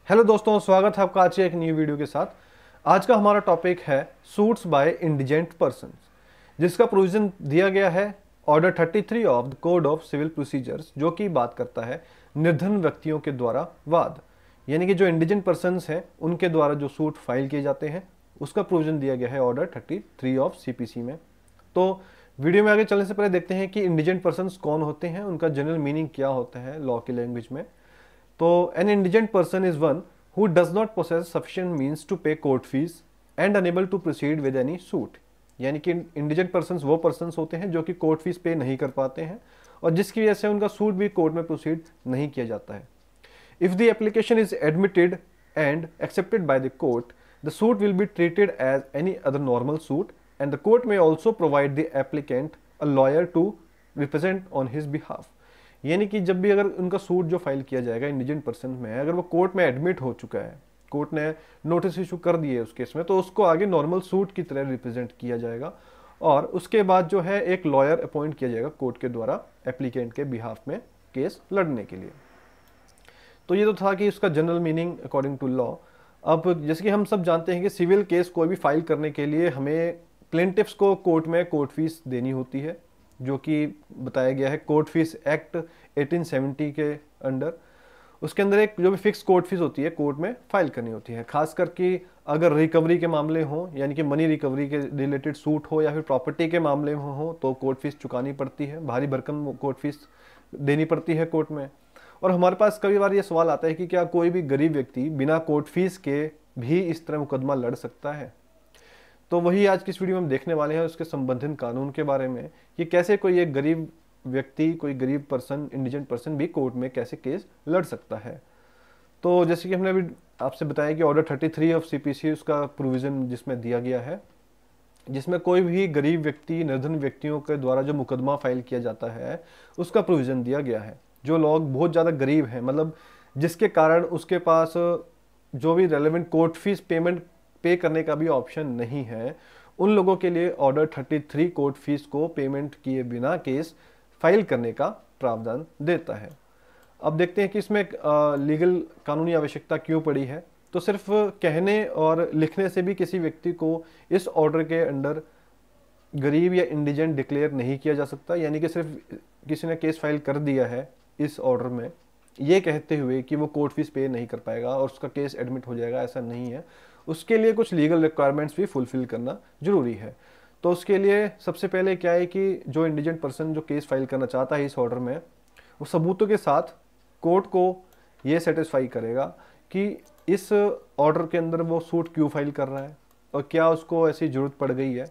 Hello दोस्तों, स्वागत है आपका आज के एक न्यू वीडियो के साथ। आज का हमारा टॉपिक है सूट्स बाय इंडिजेंट पर्सन्स, जिसका प्रोविजन दिया गया है order 33 of the code of civil procedures, जो कि बात करता है निर्धन व्यक्तियों के द्वारा वाद, यानी कि जो इंडिजेंट पर्सन्स हैं उनके द्वारा जो सूट फाइल किए जाते हैं, उसका प्रोविजन दिया गया है ऑर्डर 33 ऑफ सीपीसी में। तो वीडियो में आगे चलने से पहले देखते हैं कि इंडिजेंट पर्सन्स कौन होते हैं, उनका जनरल मीनिंग क्या होता है लॉ की लैंग्वेज में। तो an indigent person is one who does not possess sufficient means to pay court fees and unable to proceed with any suit, यानी कि इंडिजेंट पर्सन्स वो पर्सन्स होते हैं जो कि कोर्ट फीस पे नहीं कर पाते हैं और जिसकी वजह से उनका सूट भी कोर्ट में प्रोसीड नहीं किया जाता है। If the application is admitted and accepted by the court, the suit will be treated as any other normal suit and the court may also provide the applicant a lawyer to represent on his behalf, यानी कि जब भी अगर उनका suit जो file किया जाएगा indigent person में, अगर वो कोर्ट में एडमिट हो चुका है, कोर्ट ने नोटिस इशू कर दिए उस केस में, तो उसको आगे नॉर्मल सूट की तरह रिप्रेजेंट किया जाएगा और उसके बाद जो है एक लॉयर अपॉइंट किया जाएगा कोर्ट के द्वारा एप्लीकेंट के बिहाफ में केस लड़ने के लिए। तो ये तो था कि उसका general meaning according to law. अब जैसे कि हम सब जानते हैं कि सिविल केस कोई भी फाइल करने के लिए हमें प्लेंटिफ्स को कोर्ट में कोर्ट फीस देनी होती है, जो कि बताया गया है कोर्ट फीस एक्ट 1870 के अंडर। उसके अंदर एक जो भी फिक्स कोर्ट फीस होती है कोर्ट में फाइल करनी होती है, खास करके अगर रिकवरी के मामले हों, यानी कि मनी रिकवरी के रिलेटेड सूट हो या फिर प्रॉपर्टी के मामले में हो, तो कोर्ट फीस चुकानी पड़ती है, भारी भरकम कोर्ट फीस देनी पड़ती है कोर्ट में। और हमारे पास कई बार ये सवाल आता है कि क्या कोई भी गरीब व्यक्ति बिना कोर्ट फीस के भी इस तरह मुकदमा लड़ सकता है? तो वही आज की इस वीडियो में हम देखने वाले हैं, उसके संबंधित कानून के बारे में कि कैसे कोई एक गरीब व्यक्ति, कोई गरीब पर्सन, इंडिजेंट पर्सन भी कोर्ट में कैसे केस लड़ सकता है। तो जैसे कि हमने अभी आपसे बताया कि ऑर्डर 33 ऑफ सीपीसी उसका प्रोविजन जिसमें दिया गया है, जिसमें कोई भी गरीब व्यक्ति, निर्धन व्यक्तियों के द्वारा जो मुकदमा फाइल किया जाता है उसका प्रोविजन दिया गया है। जो लोग बहुत ज़्यादा गरीब हैं, मतलब जिसके कारण उसके पास जो भी रेलेवेंट कोर्ट फीस पेमेंट पे करने का भी ऑप्शन नहीं है, उन लोगों के लिए ऑर्डर 33 कोर्ट फीस को पेमेंट किए बिना केस फाइल करने का प्रावधान देता है। अब देखते हैं कि इसमें लीगल कानूनी आवश्यकता क्यों पड़ी है। तो सिर्फ कहने और लिखने से भी किसी व्यक्ति को इस ऑर्डर के अंडर गरीब या इंडिजेंट डिक्लेयर नहीं किया जा सकता, यानी कि सिर्फ किसी ने केस फाइल कर दिया है इस ऑर्डर में ये कहते हुए कि वो कोर्ट फीस पे नहीं कर पाएगा और उसका केस एडमिट हो जाएगा, ऐसा नहीं है। उसके लिए कुछ लीगल रिक्वायरमेंट्स भी फुलफिल करना जरूरी है। तो उसके लिए सबसे पहले क्या है कि जो इंडिजेंट पर्सन जो केस फाइल करना चाहता है इस ऑर्डर में, वो सबूतों के साथ कोर्ट को ये सेटिस्फाई करेगा कि इस ऑर्डर के अंदर वो सूट क्यों फाइल कर रहा है और क्या उसको ऐसी जरूरत पड़ गई है।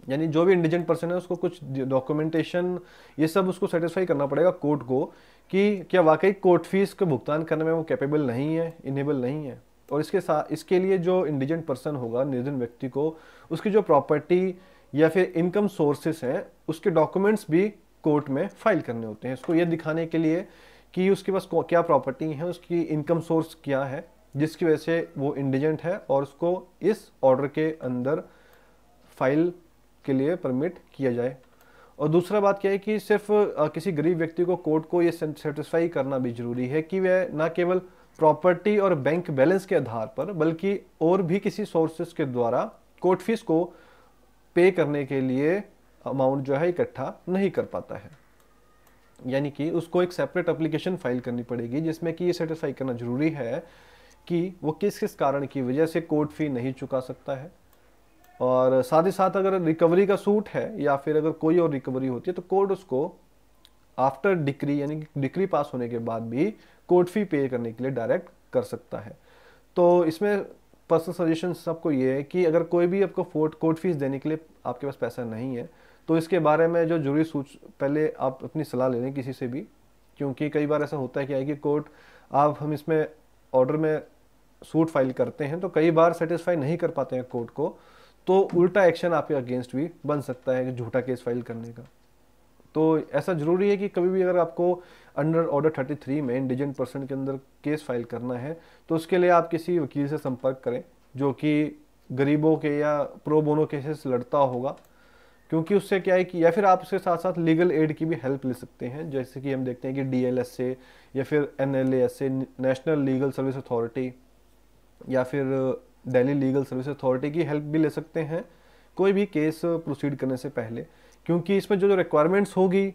यानी जो भी इंडिजेंट पर्सन है उसको कुछ डॉक्यूमेंटेशन ये सब उसको सेटिस्फाई करना पड़ेगा कोर्ट को कि क्या वाकई कोर्ट फीस का भुगतान करने में वो कैपेबल नहीं है, इनेबल नहीं है। और इसके साथ इसके लिए जो इंडिजेंट पर्सन होगा, निर्धन व्यक्ति को, उसकी जो प्रॉपर्टी या फिर इनकम सोर्सेस हैं उसके डॉक्यूमेंट्स भी कोर्ट में फाइल करने होते हैं, उसको ये दिखाने के लिए कि उसके पास क्या प्रॉपर्टी है, उसकी इनकम सोर्स क्या है, जिसकी वजह से वो इंडिजेंट है और उसको इस ऑर्डर के अंदर फाइल के लिए परमिट किया जाए। और दूसरा बात क्या है कि सिर्फ किसी गरीब व्यक्ति को कोर्ट को ये सेटिस्फाई करना भी जरूरी है कि वह ना केवल प्रॉपर्टी और बैंक बैलेंस के आधार पर बल्कि और भी किसी सोर्सेस के द्वारा कोर्ट फीस को पे करने के लिए अमाउंट जो है इकट्ठा नहीं कर पाता है। यानी कि उसको एक सेपरेट एप्लीकेशन फाइल करनी पड़ेगी जिसमें कि ये सेटिस्फाई करना जरूरी है कि वो किस किस कारण की वजह से कोर्ट फी नहीं चुका सकता है। और साथ ही साथ अगर रिकवरी का सूट है या फिर अगर कोई और रिकवरी होती है तो कोर्ट उसको आफ्टर डिक्री, यानी कि डिक्री पास होने के बाद भी कोर्ट फी पे करने के लिए डायरेक्ट कर सकता है। तो इसमें पर्सनल सजेशन सबको ये है कि अगर कोई भी आपको कोर्ट फीस देने के लिए आपके पास पैसा नहीं है तो इसके बारे में जो जरूरी पहले आप अपनी सलाह ले लें किसी से भी, क्योंकि कई बार ऐसा होता है क्या है कि कोर्ट हम इसमें ऑर्डर में सूट फाइल करते हैं तो कई बार सेटिस्फाई नहीं कर पाते हैं कोर्ट को, तो उल्टा एक्शन आपके अगेंस्ट भी बन सकता है झूठा केस फाइल करने का। तो ऐसा जरूरी है कि कभी भी अगर आपको अंडर ऑर्डर 33 में इंडिजेंट पर्सन के अंदर केस फाइल करना है तो उसके लिए आप किसी वकील से संपर्क करें जो कि गरीबों के या प्रो बोनो केसेस लड़ता होगा, क्योंकि उससे क्या है कि या फिर आप उसके साथ साथ लीगल एड की भी हेल्प ले सकते हैं, जैसे कि हम देखते हैं कि DLS से या फिर NLAS से, नेशनल लीगल सर्विस अथॉरिटी, या फिर दिल्ली लीगल सर्विस अथॉरिटी की हेल्प भी ले सकते हैं कोई भी केस प्रोसीड करने से पहले, क्योंकि इसमें जो जो रिक्वायरमेंट्स होगी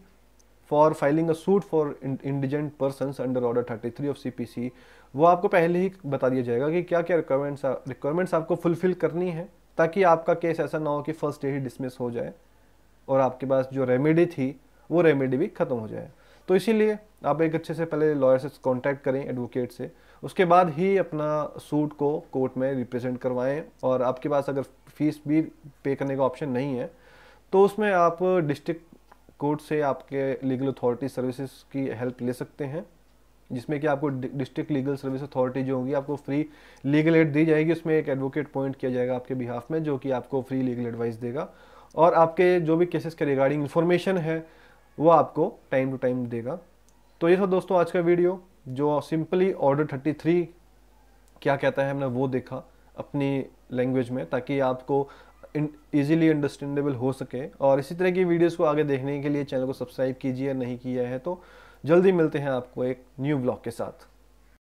for filing a suit for indigent persons under order 33 of CPC, वो आपको पहले ही बता दिया जाएगा कि क्या क्या रिक्वायरमेंट्स आपको फुलफिल करनी है, ताकि आपका केस ऐसा ना हो कि फर्स्ट डे ही डिसमिस हो जाए और आपके पास जो रेमेडी थी वो रेमेडी भी खत्म हो जाए। तो इसीलिए आप एक अच्छे से पहले लॉयर से कांटेक्ट करें, एडवोकेट से, उसके बाद ही अपना सूट को कोर्ट में रिप्रेजेंट करवाएं। और आपके पास अगर फीस भी पे करने का ऑप्शन नहीं है तो उसमें आप डिस्ट्रिक्ट कोर्ट से आपके लीगल अथॉरिटी सर्विसेज की हेल्प ले सकते हैं, जिसमें कि आपको डिस्ट्रिक्ट लीगल सर्विस अथॉरिटी जो होगी आपको फ्री लीगल एड दी जाएगी। उसमें एक एडवोकेट अपॉइंट किया जाएगा आपके बिहाफ में, जो कि आपको फ्री लीगल एडवाइस देगा और आपके जो भी केसेस के रिगार्डिंग इन्फॉर्मेशन है वो आपको टाइम टू टाइम देगा। तो ये था दोस्तों आज का वीडियो, जो सिंपली ऑर्डर 33 क्या कहता है हमने वो देखा अपनी लैंग्वेज में, ताकि आपको इजीली अंडरस्टैंडेबल हो सके। और इसी तरह की वीडियोस को आगे देखने के लिए चैनल को सब्सक्राइब कीजिए, नहीं किया है तो जल्दी मिलते हैं आपको एक न्यू ब्लॉग के साथ।